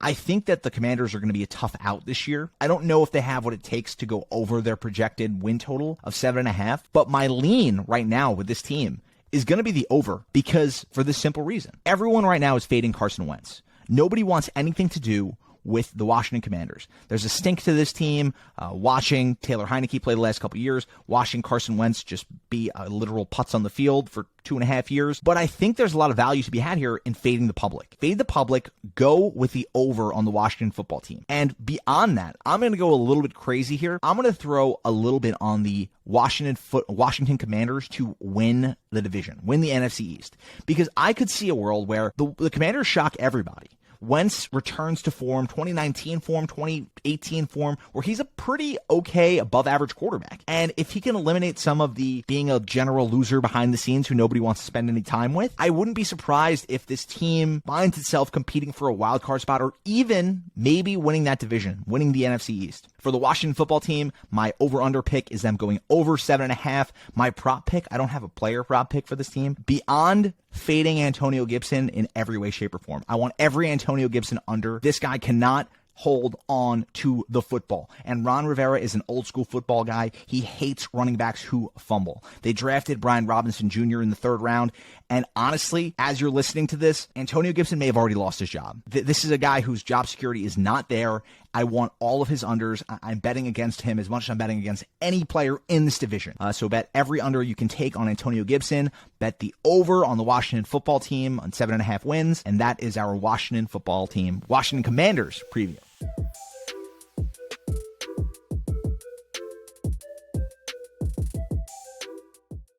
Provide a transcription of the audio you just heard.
I think that the Commanders are going to be a tough out this year. I don't know if they have what it takes to go over their projected win total of 7.5, but my lean right now with this team is going to be the over, because for this simple reason. Everyone right now is fading Carson Wentz. Nobody wants anything to do with the Washington Commanders. There's a stink to this team. Watching Taylor Heineke play the last couple of years, watching Carson Wentz just be a literal putz on the field for 2.5 years. But I think there's a lot of value to be had here in fading the public. Fade the public, go with the over on the Washington football team. And beyond that, I'm going to go a little bit crazy here. I'm going to throw a little bit on the Washington Commanders to win the division, win the NFC East. Because I could see a world where the Commanders shock everybody. Wentz returns to form, 2019 form, 2018 form, where he's a pretty okay above average quarterback. And if he can eliminate some of the being a general loser behind the scenes who nobody wants to spend any time with, I wouldn't be surprised if this team finds itself competing for a wild card spot, or even maybe winning that division, winning the NFC East. For the Washington football team, my over-under pick is them going over 7.5. My prop pick, I don't have a player prop pick for this team. Beyond fading Antonio Gibson in every way, shape, or form, I want every Antonio Gibson under. This guy cannot hold on to the football. And Ron Rivera is an old school football guy. He hates running backs who fumble. They drafted Brian Robinson Jr. in the 3rd round. And honestly, as you're listening to this, Antonio Gibson may have already lost his job. This is a guy whose job security is not there. I want all of his unders. I'm betting against him as much as I'm betting against any player in this division. So bet every under you can take on Antonio Gibson. Bet the over on the Washington football team on 7.5 wins. And that is our Washington football team, Washington Commanders preview.